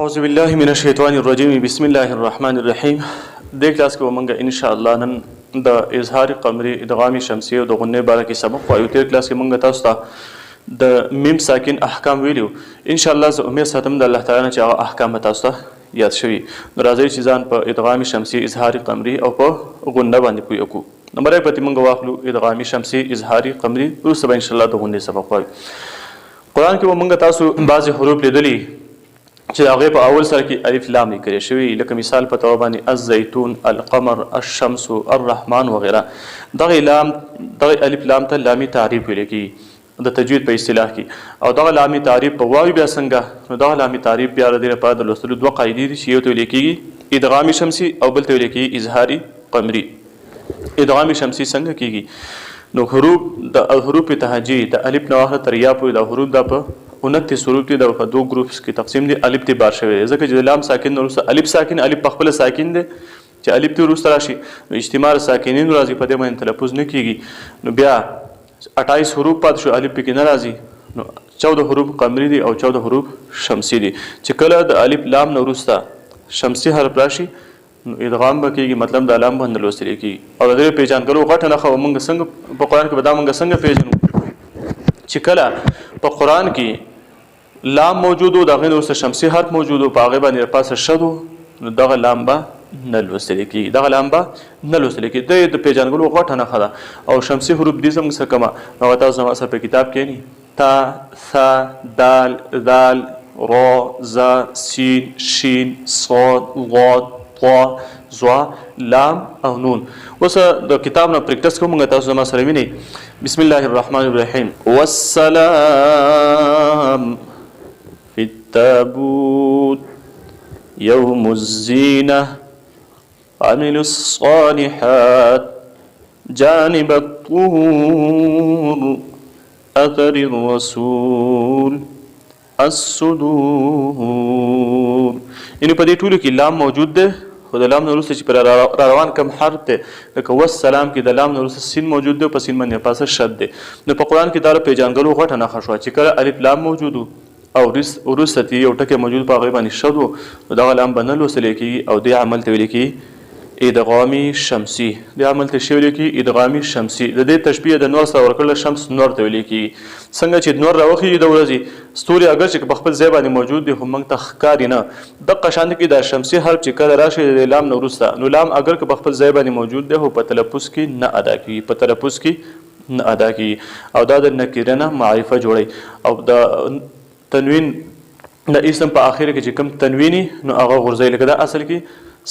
औज़ुबिल्लाहि मिनश्शैतानिर्रजीम बिस्मिल्लाहिर्रहमानिर्रहीम। देख क्लास के वमंगा इंशाअल्लाह नन द इजहार कमरी इदगामी शमसी और द गुन्ने बारा की सबक वायु तेर क्लास के मंगा तास्ता द मीम साकिन अहकाम वीडियो इंशाअल्लाह ज उम्मीद सातम द अल्लाह ताला ने चाह अहकाम तास्ता याद शवी राज़ी चीज़ान पर इदगामी शमसी इजहार कमरी और पर गुन्ना बांधे पुई अकू नंबर 1 प्रति मंगा वाखलू इदगामी शमसी इजहार कमरी उस सब इंशाअल्लाह द गुन्ने सबक वायु कुरान के वमंगा तासु बाज़ हुरूफ लेदली چې هغه په اول سره کې الف لام لیکل شوی لکه مثال په توګه باندې الزیتون القمر الشمس الرحمن وغیرہ دغه لام دغه الف لام ته لامي تعریف ویل کی د تجوید په اصطلاح کې او دغه لامي تعریف په واو بیا څنګه نو دغه لامي تعریف بیا د په د لوستلو دوه قاعده دي چې یو ته لیکيږي ادغامي شمسي او بل ته لیکيږي اظهاري قمري ادغامي شمسي څنګه کیږي نو حروف د حروف تهجی د الف نه واخله تر یا په د حروف د په 29 حروف دي د دو ګروپس کې تقسیم دي الف تی بار شوی ځکه چې لام ساکن وروسته الف ساکن الف په خپل ساکن دي چې الف تی وروسته راشي نو اجتماع ساکنین راځي په دې باندې تلفظ نه کیږي نو بیا 28 حروف پات شو الف کې نه راځي نو 14 حروف قمری دي او 14 حروف شمسی دي چې کله د الف لام نه وروسته شمسی حرف راشي نو ادغام بکیږي مطلب د لام باندې لوستل کیږي او د دې پیژان کولو غټه نه خو موږ څنګه په قران کې به دا موږ څنګه پیژنو چې کله په قران کې لام موجود او دغه نور څه شمسی حرف موجود او پاغه باندې پاسه شدو نو دغه لام با نه لوستل کی دغه لام با نه لوستل کی د پیژانګلو غټه نه خدا او شمسی حروف دي زموږ څخه کما نو تاسو ما سره په کتاب کې ني تا ث دال ذال را ز سین شین صاد ضاد طا ظا لام او نون وس د کتاب نه پریکټس کوم تاسو ما سره ویني بسم الله الرحمن الرحیم والسلام في التابوت يوم الزينة عملوا الصالحات جانب الطور أثر الرسول الصدور إنه بدي تقولوا كي لام موجود ده خو د لام نورسته چې پر روان کم حرف ته لکه والسلام کې د لام نورسته سین موجود ده په سین باندې پاسه شد ده نو په قران کې دا پیژانګلو غټه نه خښوا چې کله الف لام موجود او ورستی یو ټکی موجود په غیبه نشدو دغه لام بنل وسل کی او د عمل ته ویل کی ادغامی شمسی د عمل ته شویل کی ادغامی شمسی د دې تشبیه د نور سره ورکړل شمس نور ته ویل کی څنګه چې نور راوخی د ورځي ستوري اگر چې په خپل ځای باندې موجود دي خو موږ ته ښکاری نه د قشاند کې د شمسی حرف چې کله راشي د لام نورسته نو لام اگر په خپل ځای باندې موجود دی خو په تلفظ کې نه ادا کی په تلفظ کې نه ادا کی او دا د نکره نه معرفه جوړي او د تنوین د اسم په اخر کې چې کوم تنوینی نو هغه غرزي لکه دا اصل کې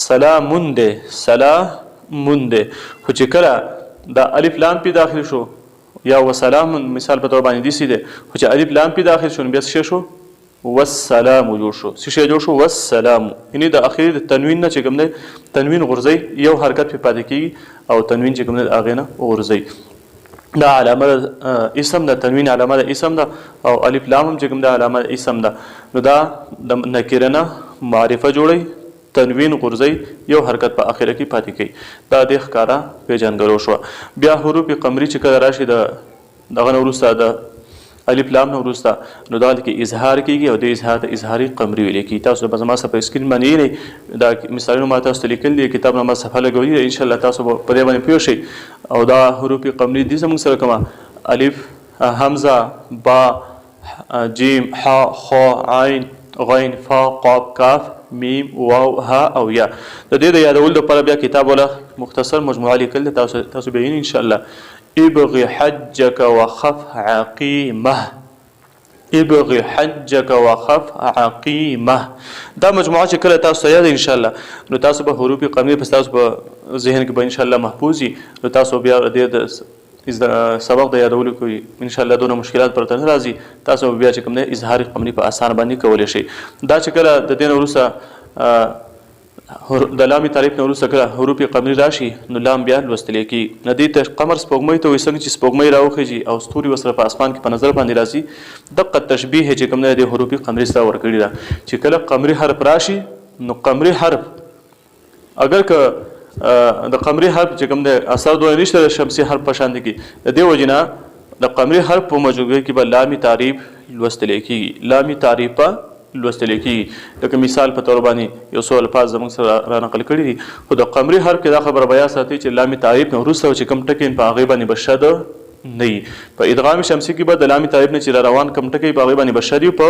سلامون ده سلامون ده خو چې کله د الف لام په داخل شو یا وسلام مثال په تور باندې دي سي ده خو چې الف لام په داخل شو بیا څه شو والسلام جوړ شو څه جوړ شو والسلام یعنی د اخر د تنوین نه چې کوم ده تنوین غرزي یو حرکت په پاتې کیږي او تنوین چې کوم ده اغه نه غرزي دا علامه اسم ده تنوین علامه ده اسم ده او الف لام هم چې کوم ده علامه اسم ده نو دا د نکره نه معرفه جوړي تنوین غرزي یو حرکت په اخره کې پاتې کوي دا د ښکارا پیژنګلو شو بیا حروف قمری چې کله راشي دغه نورسته د الف لام نورسته نو دا کې اظهار کیږي او د اظهار د اظهاري قمری ویل کی تاسو به زما په سکرین باندې نه دا مثالونه ما تاسو لیکل دي کتاب نامه صفحه لګولې ان شاء الله تاسو په دې باندې پوه شئ او دا حروف قمری دي زموږ سره کومه الف حمزه با جیم ح خ عین غین فا قاف کاف میم واو ها او یا د دې د یادولو لپاره بیا کتاب ولا مختصر مجموعه لیکل تاسو به ان شاء الله ابغي حجك وخف عقيمه ابغي حجك وخف عقيمه دا مجموعه چې کله تاسو یاد ان شاء الله نو تاسو به حروف قمری په تاسو په ذهن کې به ان شاء الله محفوظي نو تاسو بیا د سبق د یادولو کوي ان شاء الله دونه مشکلات پرته نه راځي تاسو بیا چې کوم نه اظهار قمری په آسان باندې کولای شي دا چې کله د دین وروسته د لامي تعریف نه وروسته کله حروف قمری راشي نو لام بیا لوستل کی ندی ته قمر سپوږمۍ ته وسنګ چې سپوږمۍ راوخیږي او ستوري وسره په اسمان کې په نظر باندې راځي دغه تشبیه چې کوم نه د حروف قمری سره ورکړي دا چې کله قمری حرف راشي نو قمری حرف اگر که د قمری حرف چې کوم د اثر دوه نشته شمسی حرف په شان دي کې د دې وجنه د قمری حرف په موجودګۍ کې به لامي تعریف لوستل کیږي لامي تعریف لوستل کېږي. لکه مثال په تور باندې یو څو الفاظ زموږ سره را نقل کړي دي، خو د قمري حرف کې دا خبره بیا ساتي چې لام تعریف نه وروسته چې کوم ټکي په هغې باندې به شد نه وي. په ادغام شمسي کې به د لام تعریف نه چې را روان کوم ټکي په هغې باندې به شد وي، په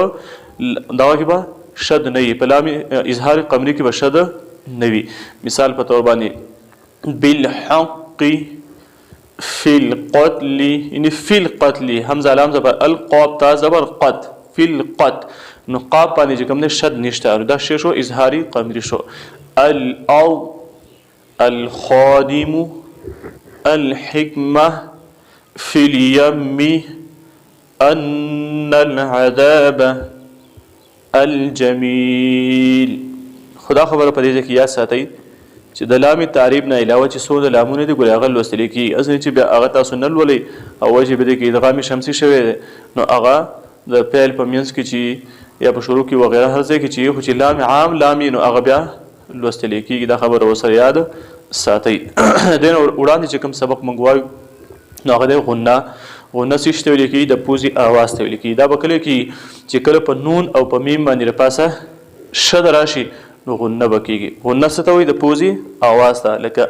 دغه کې به شد نه وي، په لام اظهار قمري کې به شد نه وي. مثال په تور باندې بالحق فی القتل، یعنی فی القتل حمزه لام زبر القاب تا زبر قد فی القت، نو قاب باندې چې کوم دی شد نشته، نو دا شی شو اظهاري قمري شو. او الخادم الحکمه فی الیم ان العذاب الجمیل. خدا خبره په دې کې یاد ساتئ چې د لام تعریب نه علاوه چې څو د لامونه دي ګورې هغه لوستل کېږي، اصلي چې بیا هغه تاسو نه لولئ او وجه به دې کې ادغام شمسي شوی دی، نو هغه د پیل په منځ کې چې یا په شروع کې وغیره هر ځای کې چې خو چې لام عام لام نو هغه بیا لوستل کېږي. دا خبره ورسره یاد ساتئ. دین وړاندې چې کوم سبق موږ وایو نو هغه دی غنه. غنه څه ته ویل کېږي؟ د پوزې اواز ته ویل کېږي. دا به کله کېږي چې کله په نون او په میم باندې لپاسه شد راشي نو غنه به کېږي. غنه څه ته وایي؟ د پوزې اواز ته، لکه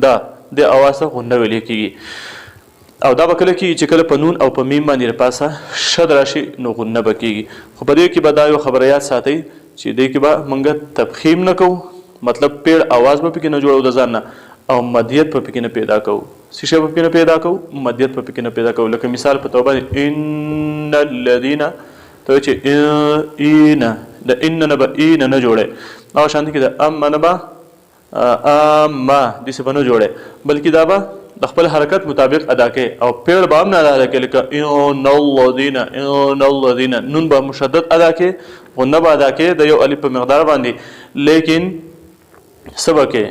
دا د اواز ته غنه ویل کېږي. او دا به کله کېږي چې کله په نون او په میم باندې لپاسه شد راشي نو غنه به کېږي. خو په دې کې به دا یو خبره یاد ساتئ چې دې کې به موږ تفخیم نه کوو، مطلب پیړ اواز به پکې نه جوړو د ځان نه، او مدیت په پکې نه پیدا کوو. څه شی په پکې نه پیدا کوو؟ مدیت په پکې نه پیدا کوو. لکه مثال په توبه ان الذین ته چې اینا د ان نه به این نه جوړی، او شانتي کې د ام نه به اما داسې به نه جوړی، بلکې دا به د خپل حرکت مطابق ادا کوي او پیړ به هم نه ادا کوي. لکه ان الذین ان الذین نون به مشدد ادا کوي، غنه به ادا کوي د یو الف په مقدار باندې، لیکن څه به کوي؟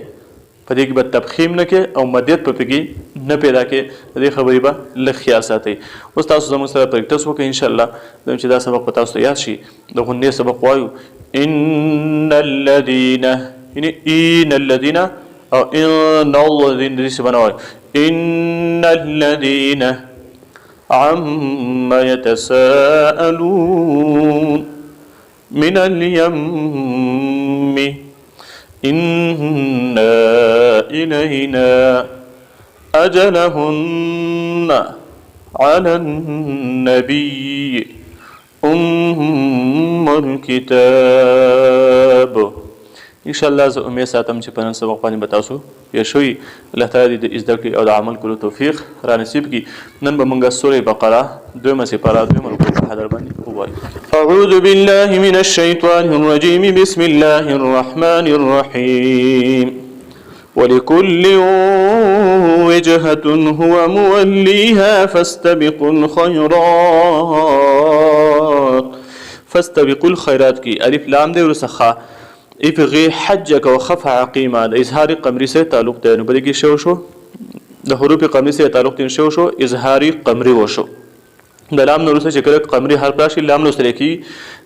په دې کې به تفخیم نه کوي او مدیت په پکې نه پیدا کوي. د دې خبرې به لږ خیال ساتئ. اوس تاسو زموږ سره پریکټس وکړئ انشاءالله چې دا سبق به تاسو ته یاد شي. د غنې سبق وایو ان الذین، یعنی ان الذین او ان الذین دې څه بنا وایو ان الذین عما يتساءلون من الیم إنا إلينا أجلهن على النبي الكتاب. ان شاء الله زه امید ساتم چې په نن سبق باندې به تاسو پوه شوي. الله تعالی دې د زده کړې او د عمل کولو توفیق را نصیب کړي. نن به موږ سورې بقره 2 سپاره 2 رکوع په حضر باندې ووایو. اعوذ بالله من الشیطان الرجیم بسم الله الرحمن الرحیم. ولكل وجهة هو موليها فاستبقوا الخيرات. فاستبقوا الخيرات کی الف لام دې ورسخه ابغي حجك وخف عقيما د اظهار قمري سره تعلق دی. نو بلې کې شو د حروف قمري سره تعلق دی شو اظهاري قمري وشو. د لام نو سره چې کله قمري حرف راشي لام نو سره کې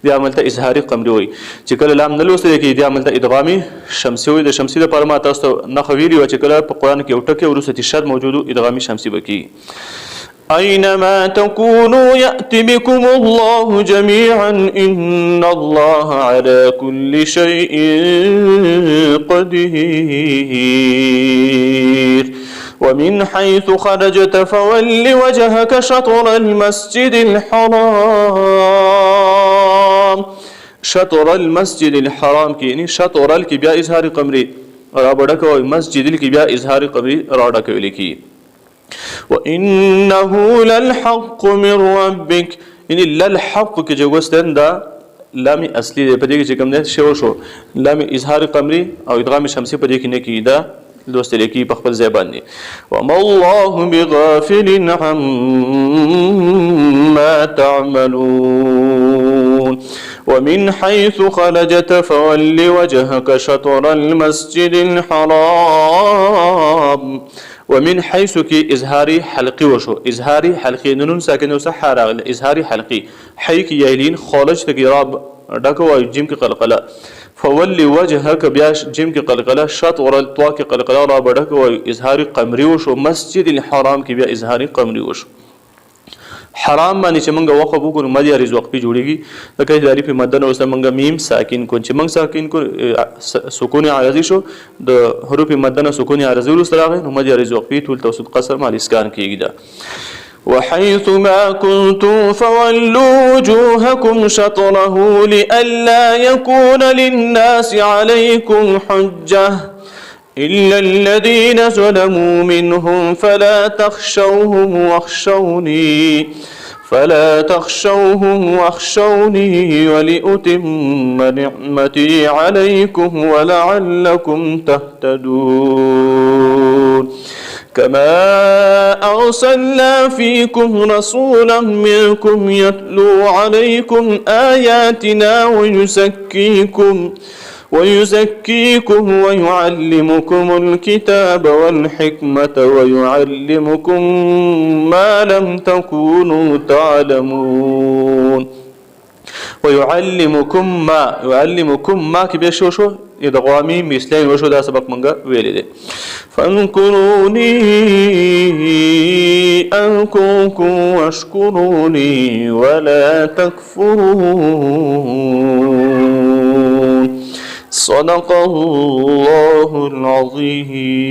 د عمل ته اظهاري قمري وي. چې کله لام نه سره کې د عمل ته ادغامي شمسي وي. د شمسي د پرما تاسو نه خویلی و چې کله په قران کې یو ټکی ورسته شد موجود ادغامي شمسي وکي. أينما تكونوا يأتي بكم الله جميعا إن الله على كل شيء قدير. ومن حيث خرجت فول وجهك شطر المسجد الحرام. شطر المسجد الحرام کی یعنی شطر کی بیا اظهار قمری را بڑک و مسجد کی بیا اظهار قمری را ڈک لکی. وإنه للحق من ربك، یعنی للحق کی جو گستن دا لام اصلی دی پدې کې چې کوم نه شو لام اظهار قمری او ادغام شمسی پدې کې نه کی دا دوست لیکي په خپل ځای باندې. وما الله بغافل عما تعملون. ومن حيث خرجت فول وجهك شطر المسجد الحرام. ومن حيث کی اظهاری حلقی وشو. اظهاری حلقی نون ساکن وسحار اظهاری حلقی حی کی یلین خالج تک راب ډکو او جیم کی قلقله. فول وجهك بیا جیم کی قلقله شطر الطوا کی قلقله را بډکو او اظهاری قمری وشو. مسجد الحرام کی بیا اظهاری قمری وشو. حرام باندې چې موږ وقف وکړو مد یا رز وقفي جوړیږي لکه د الف مد نو سره موږ میم ساکن کو چې موږ ساکن کو سکون عارضی شو د حروف مد نه سکون عارضی ور سره راغی نو مد یا رز وقفي طول توسط قصر مال اسکان کیږي دا وحيث ما كنتم فولوا وجوهكم شطره لئلا يكون للناس عليكم حجة إلا الذين ظلموا منهم فلا تخشوهم واخشوني ولأتم نعمتي عليكم ولعلكم تهتدون كما أرسلنا فيكم رسولا منكم يتلو عليكم آياتنا ويزكيكم ويعلمكم الكتاب والحكمة ويعلمكم ما لم تكونوا تعلمون ويعلمكم ما كبير شو ادغامي مثلين وشو دا سبق منغا ویلی دي فاذكروني أذكركم واشكروني ولا تكفرون صدق الله العظيم.